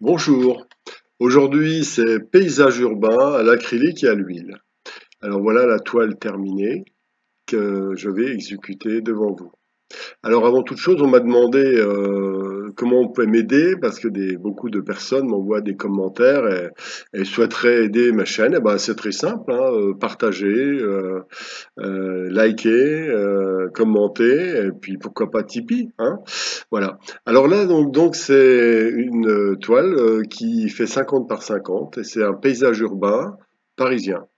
Bonjour, aujourd'hui c'est paysage urbain à l'acrylique et à l'huile. Alors voilà la toile terminée que je vais exécuter devant vous. Alors avant toute chose, on m'a demandé comment on pouvait m'aider parce que beaucoup de personnes m'envoient des commentaires et souhaiteraient aider ma chaîne. Eh ben, c'est très simple, hein, partager, liker, commenter et puis pourquoi pas Tipeee, hein. Voilà. Alors là, donc c'est une toile qui fait 50 par 50 et c'est un paysage urbain parisien.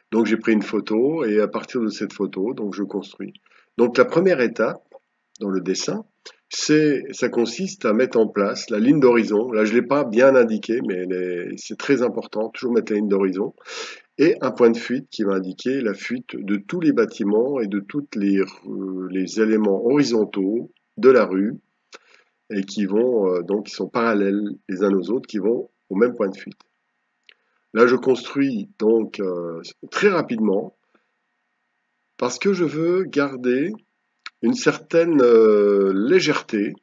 Donc j'ai pris une photo et à partir de cette photo, donc je construis. Donc la première étape dans le dessin, ça consiste à mettre en place la ligne d'horizon. Là, je l'ai pas bien indiqué, mais c'est très important, toujours mettre la ligne d'horizon et un point de fuite qui va indiquer la fuite de tous les bâtiments et de tous les éléments horizontaux de la rue et qui vont donc qui sont parallèles les uns aux autres, qui vont au même point de fuite. Là, je construis donc très rapidement parce que je veux garder une certaine légèreté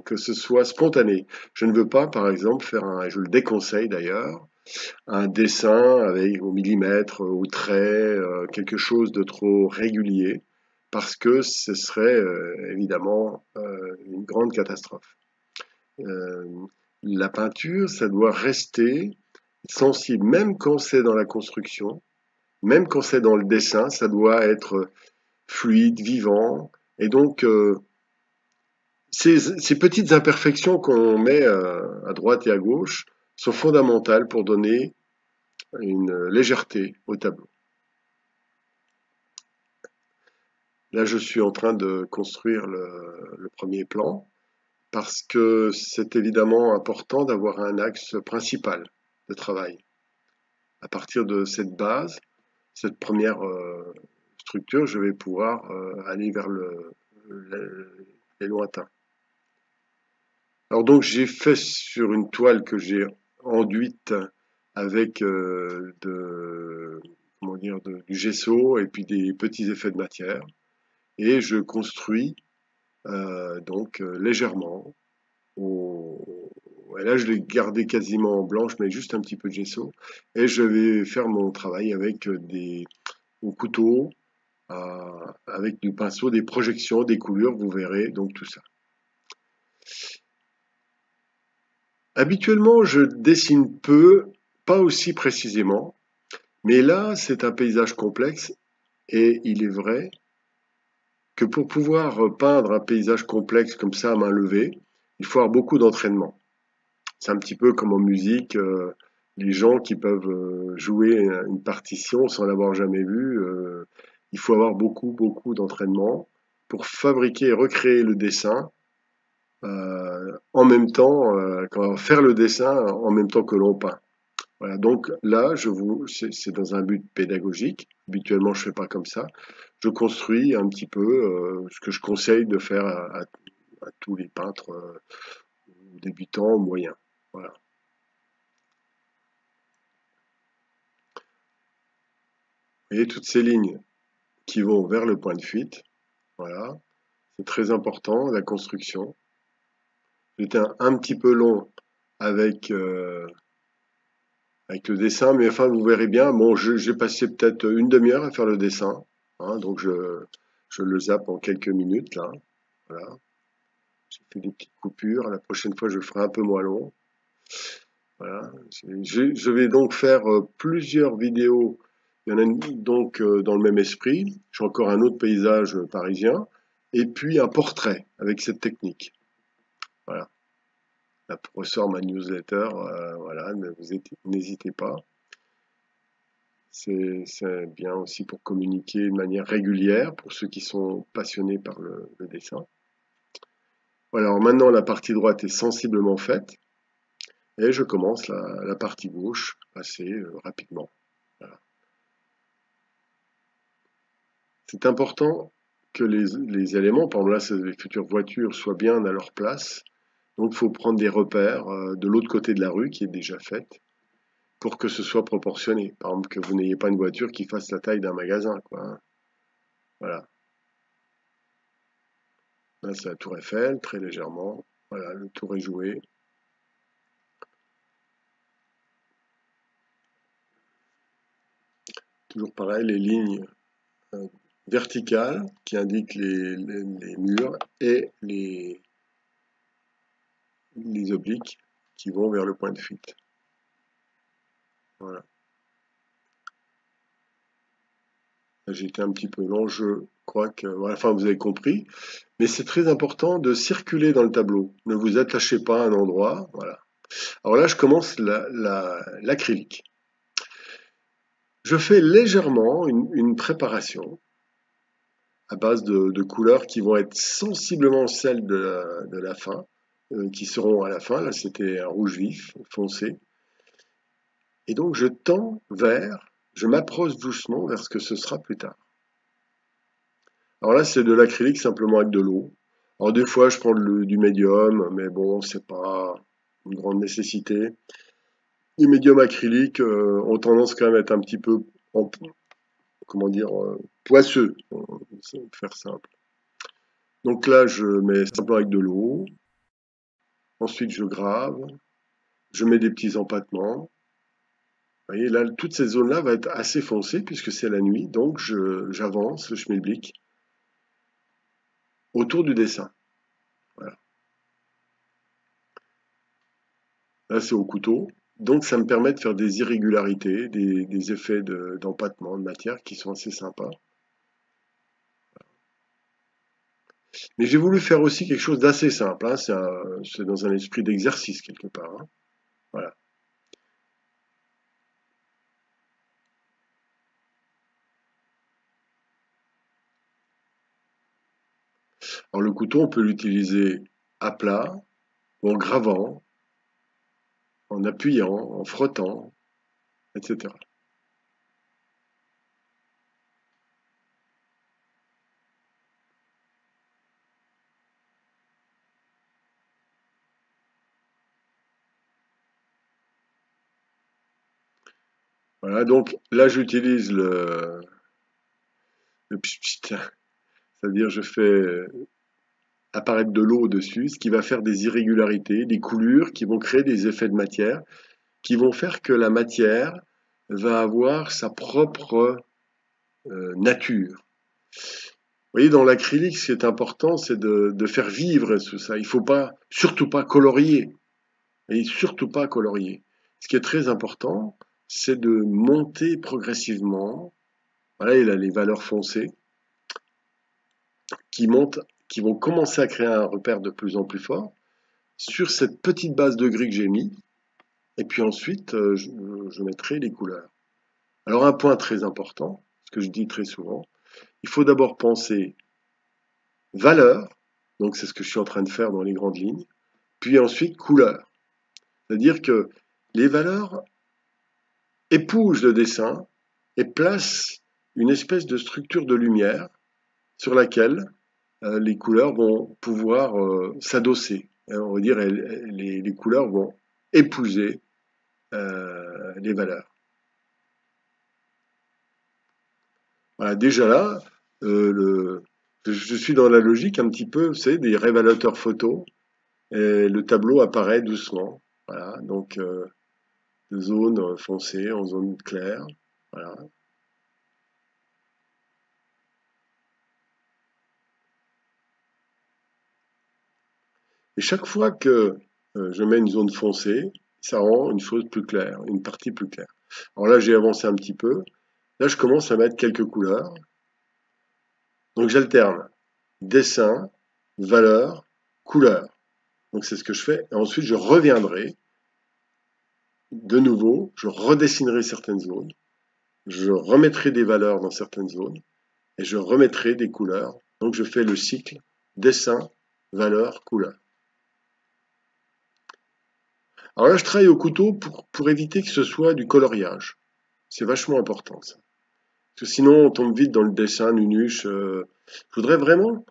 que ce soit spontané. Je ne veux pas, par exemple, je le déconseille d'ailleurs, un dessin avec au millimètre, au trait, quelque chose de trop régulier, parce que ce serait évidemment une grande catastrophe. Euh, la peinture, ça doit rester sensible, même quand c'est dans la construction, même quand c'est dans le dessin, ça doit être fluide, vivant, et donc ces petites imperfections qu'on met à droite et à gauche sont fondamentales pour donner une légèreté au tableau. Là, je suis en train de construire le premier plan parce que c'est évidemment important d'avoir un axe principal de travail. À partir de cette base, cette première structure, je vais pouvoir aller vers les lointains. Alors donc j'ai fait sur une toile que j'ai enduite avec du gesso et puis des petits effets de matière et je construis légèrement. Et là, je l'ai gardé quasiment en blanc, je mets juste un petit peu de gesso et je vais faire mon travail avec au couteau, avec du pinceau, des projections, des coulures, vous verrez donc tout ça. Habituellement, je dessine peu, pas aussi précisément, mais là, c'est un paysage complexe et il est vrai que pour pouvoir peindre un paysage complexe comme ça à main levée, il faut avoir beaucoup d'entraînement. C'est un petit peu comme en musique, les gens qui peuvent jouer une partition sans l'avoir jamais vue. Il faut avoir beaucoup d'entraînement pour fabriquer et recréer le dessin en même temps, faire le dessin en même temps que l'on peint. Voilà, donc là, c'est dans un but pédagogique. Habituellement, je fais pas comme ça. Je construis un petit peu ce que je conseille de faire à tous les peintres débutants, moyens. Voilà. Et toutes ces lignes qui vont vers le point de fuite, voilà, c'est très important, la construction. J'étais un petit peu long avec, avec le dessin, mais enfin, vous verrez bien, bon, j'ai passé peut-être une demi-heure à faire le dessin, hein, donc je le zappe en quelques minutes, là, voilà. J'ai fait des petites coupures, la prochaine fois, je le ferai un peu moins long, voilà. Je vais donc faire plusieurs vidéos, il y en a donc dans le même esprit, j'ai encore un autre paysage parisien, et puis un portrait avec cette technique, voilà. Là, ressort ma newsletter, voilà, n'hésitez pas. C'est bien aussi pour communiquer de manière régulière pour ceux qui sont passionnés par le dessin. Voilà, alors maintenant la partie droite est sensiblement faite et je commence la partie gauche assez rapidement. Voilà. C'est important que les éléments, par exemple là, les futures voitures, soient bien à leur place. Donc il faut prendre des repères de l'autre côté de la rue qui est déjà faite pour que ce soit proportionné. Par exemple, que vous n'ayez pas une voiture qui fasse la taille d'un magasin, quoi, hein. Voilà. Là, c'est la tour Eiffel, très légèrement. Voilà, le tour est joué. Toujours pareil, les lignes euh, verticales qui indiquent les murs et les obliques qui vont vers le point de fuite. Voilà. J'ai été un petit peu long, je crois que, voilà, enfin, vous avez compris. Mais c'est très important de circuler dans le tableau. Ne vous attachez pas à un endroit. Voilà. Alors là, je commence l'acrylique. Je fais légèrement une préparation à base de couleurs qui vont être sensiblement celles de la fin, qui seront à la fin. Là, c'était un rouge vif, foncé. Et donc, je tends vers, je m'approche doucement vers ce que ce sera plus tard. Alors là, c'est de l'acrylique simplement avec de l'eau. Alors des fois, je prends du médium, mais bon, c'est pas une grande nécessité. Les médiums acryliques ont tendance quand même à être un petit peu, comment dire, poisseux, pour faire simple. Donc là, je mets simplement avec de l'eau. Ensuite, je grave. Je mets des petits empattements. Vous voyez, là, toutes ces zones-là vont être assez foncées puisque c'est la nuit. Donc, j'avance le schmilblick autour du dessin. Voilà. Là, c'est au couteau. Donc, ça me permet de faire des irrégularités, des effets d'empattement de matière qui sont assez sympas. Mais j'ai voulu faire aussi quelque chose d'assez simple. Hein. C'est dans un esprit d'exercice quelque part. Hein. Voilà. Alors, le couteau, on peut l'utiliser à plat, ou en gravant, en appuyant, en frottant, etc. Voilà, donc là, j'utilise le pchit, c'est-à-dire je fais apparaître de l'eau au-dessus, ce qui va faire des irrégularités, des coulures qui vont créer des effets de matière, qui vont faire que la matière va avoir sa propre nature. Vous voyez, dans l'acrylique, ce qui est important, c'est de faire vivre tout ça. Il ne faut pas, surtout pas colorier. Et surtout pas colorier. Ce qui est très important, c'est de monter progressivement. Voilà, il a les valeurs foncées qui montent, qui vont commencer à créer un repère de plus en plus fort sur cette petite base de gris que j'ai mis. Et puis ensuite, je mettrai les couleurs. Alors un point très important, ce que je dis très souvent, il faut d'abord penser valeur, donc c'est ce que je suis en train de faire dans les grandes lignes, puis ensuite couleur. C'est-à-dire que les valeurs épousent le dessin et placent une espèce de structure de lumière sur laquelle les couleurs vont pouvoir s'adosser. On va dire les couleurs vont épouser les valeurs. Voilà, déjà là, je suis dans la logique un petit peu, vous savez, des révélateurs photos. Et le tableau apparaît doucement. Voilà, donc zone foncée en zone claire. Voilà. Et chaque fois que je mets une zone foncée, ça rend une chose plus claire, une partie plus claire. Alors là, j'ai avancé un petit peu. Là, je commence à mettre quelques couleurs. Donc j'alterne dessin, valeur, couleur. Donc c'est ce que je fais. Et ensuite, je reviendrai de nouveau, je redessinerai certaines zones, je remettrai des valeurs dans certaines zones et je remettrai des couleurs. Donc je fais le cycle dessin, valeur, couleur. Alors là, je travaille au couteau pour éviter que ce soit du coloriage. C'est vachement important ça. Parce que sinon, on tombe vite dans le dessin, nunuche. Je voudrais vraiment,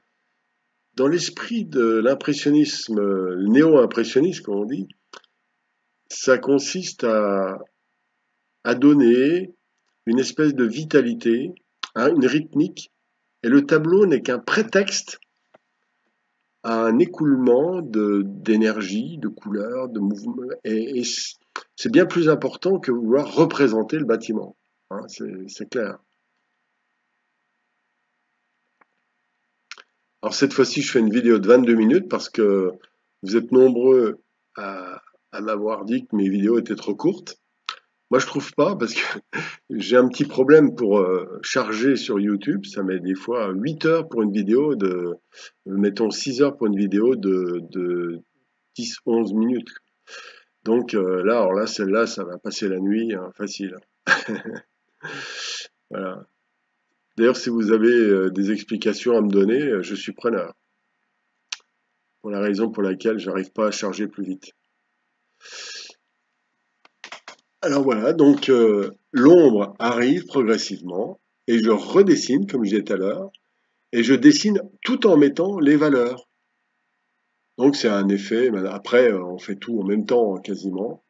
dans l'esprit de l'impressionnisme, néo-impressionniste, comme on dit, ça consiste à donner une espèce de vitalité, hein, une rythmique, et le tableau n'est qu'un prétexte à un écoulement d'énergie, de couleurs, de mouvement, et c'est bien plus important que vouloir représenter le bâtiment. Hein, c'est clair. Alors cette fois-ci, je fais une vidéo de 22 minutes parce que vous êtes nombreux à m'avoir dit que mes vidéos étaient trop courtes. Moi, je trouve pas parce que j'ai un petit problème pour charger sur YouTube. Ça met des fois 8 heures pour une vidéo mettons 6 heures pour une vidéo de 10-11 minutes. Donc là, alors là, celle-là, ça va passer la nuit, hein, facile. Voilà. D'ailleurs, si vous avez des explications à me donner, je suis preneur. Pour la raison pour laquelle j'arrive pas à charger plus vite. Alors voilà, donc l'ombre arrive progressivement et je redessine, comme je disais tout à l'heure, et je dessine tout en mettant les valeurs. Donc c'est un effet, après on fait tout en même temps quasiment,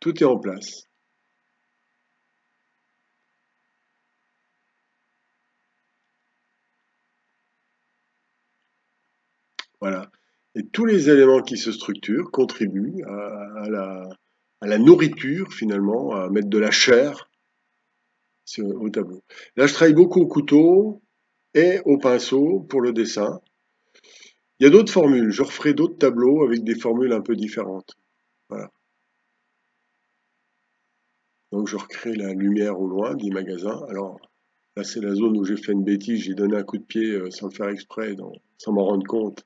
tout est en place. Voilà. Et tous les éléments qui se structurent contribuent à la nourriture finalement, à mettre de la chair au tableau. Là je travaille beaucoup au couteau et au pinceau pour le dessin. Il y a d'autres formules, je referai d'autres tableaux avec des formules un peu différentes. Voilà. Donc je recrée la lumière au loin des magasins. Alors là c'est la zone où j'ai fait une bêtise, j'ai donné un coup de pied sans le faire exprès, sans m'en rendre compte,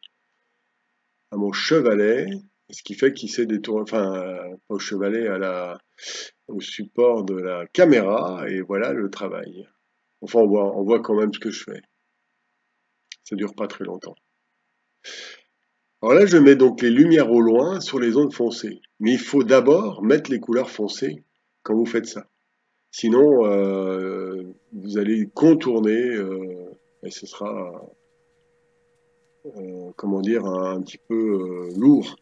à mon chevalet, ce qui fait qu'il s'est détourné, enfin pas au chevalet, au support de la caméra, et voilà le travail. Enfin on voit quand même ce que je fais. Ça dure pas très longtemps. Alors là je mets donc les lumières au loin sur les zones foncées. Mais il faut d'abord mettre les couleurs foncées quand vous faites ça. Sinon, vous allez contourner et ce sera, comment dire, un petit peu lourd.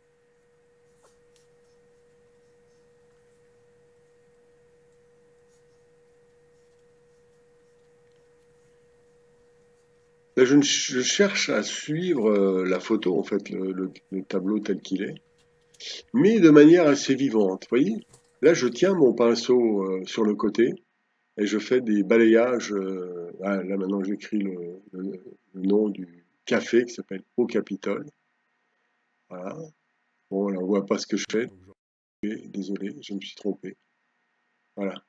Là, je cherche à suivre la photo, en fait, le tableau tel qu'il est, mais de manière assez vivante. Vous voyez, là, je tiens mon pinceau sur le côté et je fais des balayages. Là, maintenant, j'écris le nom du café qui s'appelle Au Capitole. Voilà. Bon, là, on voit pas ce que je fais. Désolé, je me suis trompé. Voilà.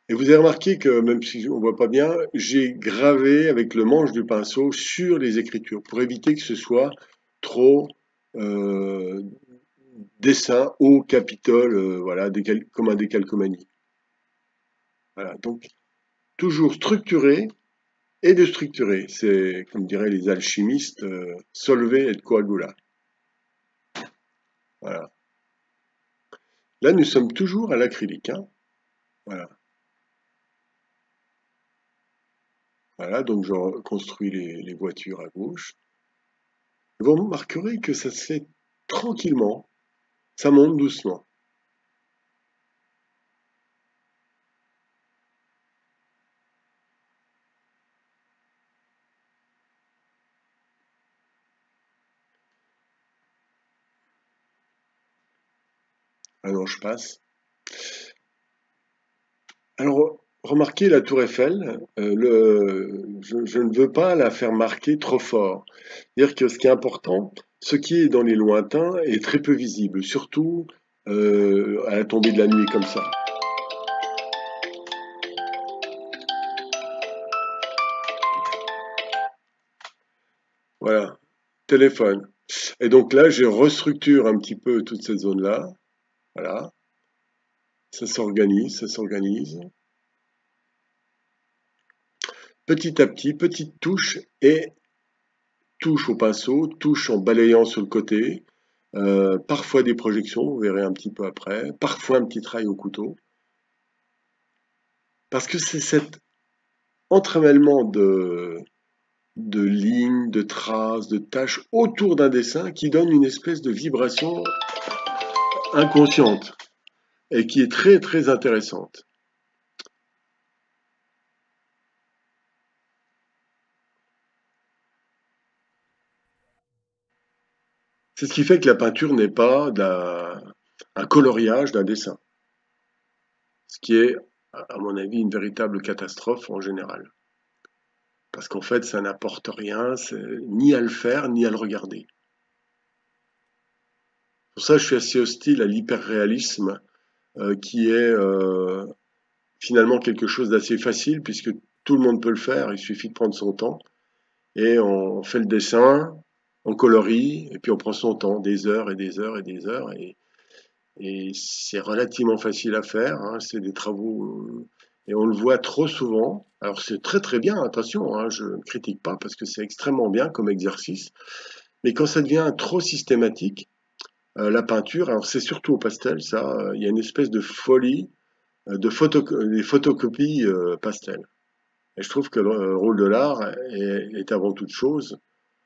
Et vous avez remarqué que, même si on voit pas bien, j'ai gravé avec le manche du pinceau sur les écritures pour éviter que ce soit trop euh, dessin au Capitole, voilà, comme un décalcomanie. Voilà. Donc, toujours structuré et déstructuré. C'est, comme diraient les alchimistes, solver et coagula. Voilà. Là, nous sommes toujours à l'acrylique, hein. Voilà. Voilà, donc je construis les voitures à gauche. Vous remarquerez que ça se fait tranquillement, ça monte doucement. Ah non, je passe. Alors, remarquez la tour Eiffel, je ne veux pas la faire marquer trop fort. C'est-à-dire que ce qui est important, ce qui est dans les lointains est très peu visible, surtout à la tombée de la nuit comme ça. Voilà, téléphone. Et donc là, je restructure un petit peu toute cette zone-là. Voilà, ça s'organise, ça s'organise. Petit à petit, petite touche et touche au pinceau, touche en balayant sur le côté, parfois des projections, vous verrez un petit peu après, parfois un petit trail au couteau, parce que c'est cet entremêlement de lignes, de traces, de taches autour d'un dessin qui donne une espèce de vibration inconsciente et qui est très très intéressante. C'est ce qui fait que la peinture n'est pas un coloriage d'un dessin, ce qui est, à mon avis, une véritable catastrophe en général. Parce qu'en fait, ça n'apporte rien, ni à le faire, ni à le regarder. Pour ça, je suis assez hostile à l'hyperréalisme, qui est finalement quelque chose d'assez facile, puisque tout le monde peut le faire, il suffit de prendre son temps, et on fait le dessin, on colorie, et puis on prend son temps, des heures et des heures et des heures, et c'est relativement facile à faire, hein, c'est des travaux, et on le voit trop souvent. Alors c'est très très bien, attention, hein, je ne critique pas parce que c'est extrêmement bien comme exercice, mais quand ça devient trop systématique, la peinture, alors c'est surtout au pastel, ça, il y a une espèce de folie des photocopies pastel. Et je trouve que le rôle de l'art est avant toute chose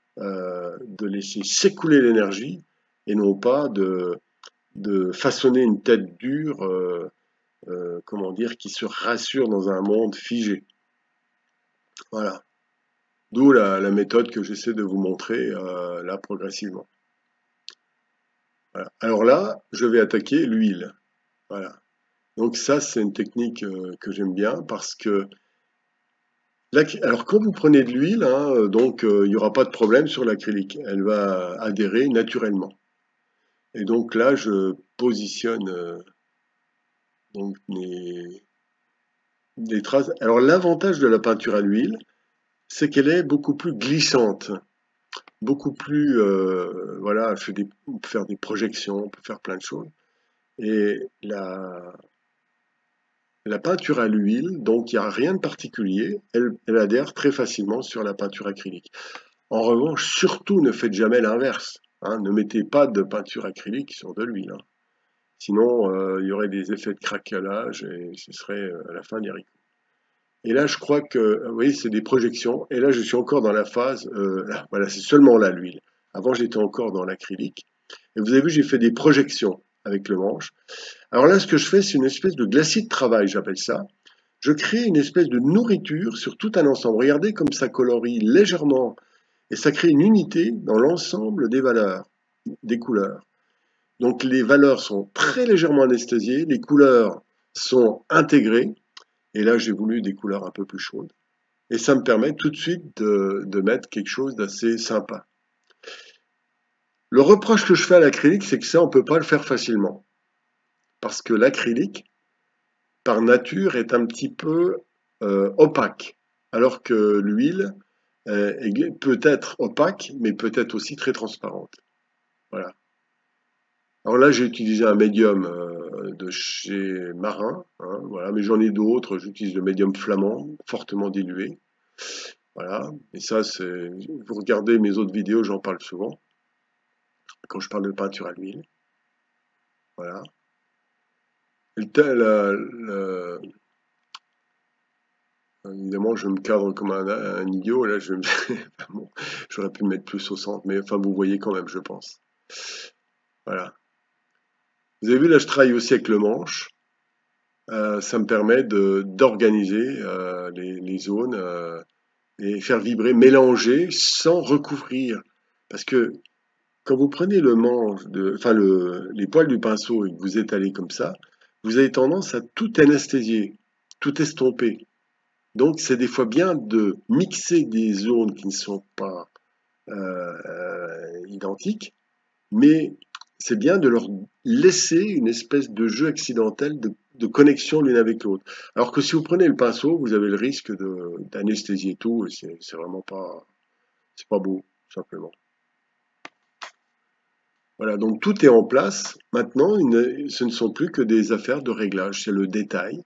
de laisser s'écouler l'énergie et non pas de façonner une tête dure, comment dire, qui se rassure dans un monde figé. Voilà. D'où la méthode que j'essaie de vous montrer là progressivement. Voilà. Alors là, je vais attaquer l'huile. Voilà. Donc ça, c'est une technique que j'aime bien parce que alors quand vous prenez de l'huile, hein, donc il n'y aura pas de problème sur l'acrylique. Elle va adhérer naturellement. Et donc là, je positionne donc les traces. Alors l'avantage de la peinture à l'huile, c'est qu'elle est beaucoup plus glissante, beaucoup plus, voilà, on peut faire des projections, on peut faire plein de choses. Et la peinture à l'huile, donc il n'y a rien de particulier, elle adhère très facilement sur la peinture acrylique. En revanche, surtout ne faites jamais l'inverse, hein, ne mettez pas de peinture acrylique sur de l'huile, hein. Sinon, il y aurait des effets de craquelage et ce serait à la fin des haricots. Et là, je crois que, oui, c'est des projections. Et là, je suis encore dans la phase, là, voilà, c'est seulement là l'huile. Avant, j'étais encore dans l'acrylique. Et vous avez vu, j'ai fait des projections avec le manche. Alors là, ce que je fais, c'est une espèce de glacis de travail, j'appelle ça. Je crée une espèce de nourriture sur tout un ensemble. Regardez comme ça colorie légèrement et ça crée une unité dans l'ensemble des valeurs, des couleurs. Donc les valeurs sont très légèrement anesthésiées, les couleurs sont intégrées, et là j'ai voulu des couleurs un peu plus chaudes. Et ça me permet tout de suite de mettre quelque chose d'assez sympa. Le reproche que je fais à l'acrylique, c'est que ça, on ne peut pas le faire facilement. Parce que l'acrylique, par nature, est un petit peu opaque. Alors que l'huile peut être opaque, mais peut être aussi très transparente. Voilà. Alors là, j'ai utilisé un médium de chez Marin, hein, voilà, mais j'en ai d'autres. J'utilise le médium flamand, fortement dilué. Voilà. Et ça, vous regardez mes autres vidéos, j'en parle souvent quand je parle de peinture à l'huile. Voilà. Évidemment, je me cadre comme un idiot. Là, bon, j'aurais pu me mettre plus au centre, mais enfin, vous voyez quand même, je pense. Voilà. Vous avez vu, là, je travaille aussi avec le manche. Ça me permet d'organiser les zones et faire vibrer, mélanger sans recouvrir. Parce que quand vous prenez le manche, enfin les poils du pinceau et que vous étalez comme ça, vous avez tendance à tout anesthésier, tout estomper. Donc c'est des fois bien de mixer des zones qui ne sont pas identiques, mais c'est bien de leur laisser une espèce de jeu accidentel de connexion l'une avec l'autre. Alors que si vous prenez le pinceau, vous avez le risque d'anesthésier tout, et c'est vraiment pas, c'est pas beau, tout simplement. Voilà, donc tout est en place. Maintenant, ce ne sont plus que des affaires de réglage, c'est le détail.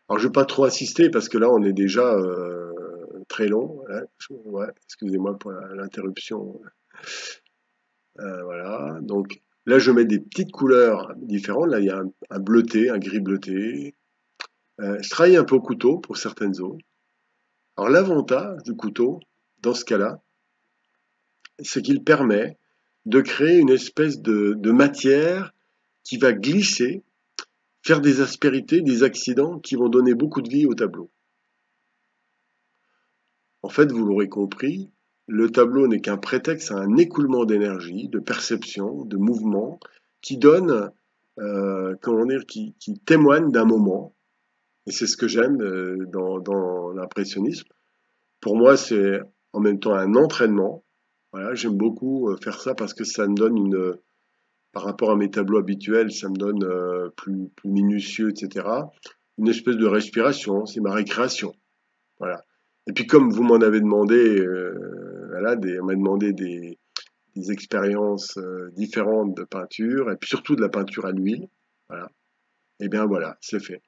Alors je ne vais pas trop insister parce que là, on est déjà très long. Hein. Ouais, excusez-moi pour l'interruption. Voilà, donc là, je mets des petites couleurs différentes. Là, il y a un bleuté, un gris bleuté. Je travaille un peu au couteau pour certaines zones. Alors l'avantage du couteau, dans ce cas-là, c'est qu'il permet de créer une espèce de matière qui va glisser, faire des aspérités, des accidents qui vont donner beaucoup de vie au tableau. En fait, vous l'aurez compris, le tableau n'est qu'un prétexte à un écoulement d'énergie, de perception, de mouvement, qui donne, comment dire, qui témoigne d'un moment. Et c'est ce que j'aime dans l'impressionnisme. Pour moi, c'est en même temps un entraînement. Voilà, j'aime beaucoup faire ça parce que ça me donne par rapport à mes tableaux habituels, ça me donne plus minutieux, etc. Une espèce de respiration, c'est ma récréation. Voilà. Et puis comme vous m'en avez demandé, voilà, on m'a demandé des expériences différentes de peinture, et puis surtout de la peinture à l'huile. Voilà. Et bien voilà, c'est fait.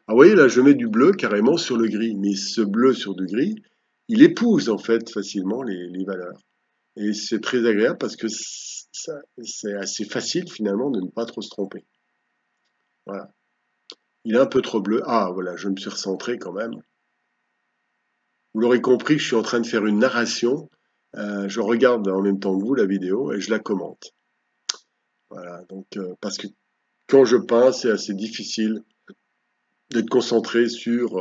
Ah, vous voyez, là, je mets du bleu carrément sur le gris, mais ce bleu sur du gris, il épouse en fait facilement les valeurs. Et c'est très agréable parce que c'est assez facile finalement de ne pas trop se tromper. Voilà. Il est un peu trop bleu. Ah, voilà, je me suis recentré quand même. Vous l'aurez compris, je suis en train de faire une narration. Je regarde en même temps que vous la vidéo et je la commente. Voilà, donc parce que quand je peins, c'est assez difficile d'être concentré sur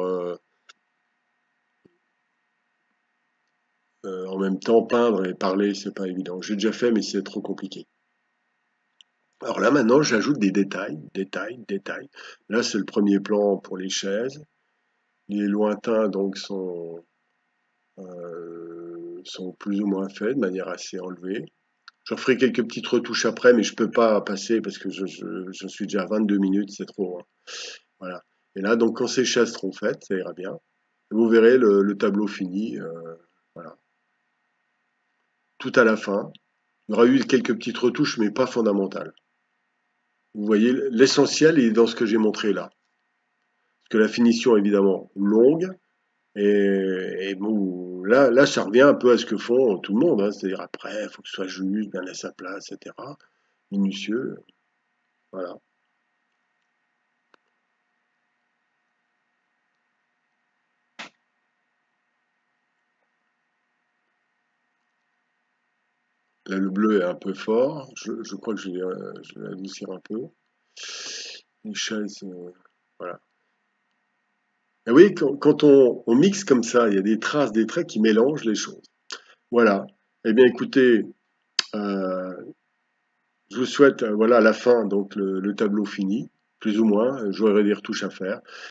en même temps peindre et parler, c'est pas évident. J'ai déjà fait, mais c'est trop compliqué. Alors là, maintenant, j'ajoute des détails, détails, détails. Là, c'est le premier plan pour les chaises. Les lointains, donc, sont plus ou moins faits de manière assez enlevée. Je ferai quelques petites retouches après, mais je peux pas passer parce que je suis déjà à 22 minutes, c'est trop, hein. Voilà. Et là, donc, quand ces chaises seront faites, ça ira bien. Vous verrez le tableau fini. Voilà. Tout à la fin. Il y aura eu quelques petites retouches, mais pas fondamentales. Vous voyez, l'essentiel est dans ce que j'ai montré là. Parce que la finition, évidemment, longue. Et bon, là, ça revient un peu à ce que font tout le monde, hein. C'est-à-dire après, il faut que ce soit juste, bien à sa place, etc. Minutieux. Voilà. Là, le bleu est un peu fort. Je crois que je vais adoucir un peu. Les chaises, voilà. Et oui, quand on mixe comme ça, il y a des traces, des traits qui mélangent les choses. Voilà. Eh bien, écoutez, euh, je vous souhaite, voilà, à la fin, donc le tableau fini, plus ou moins. J'aurai des retouches à faire.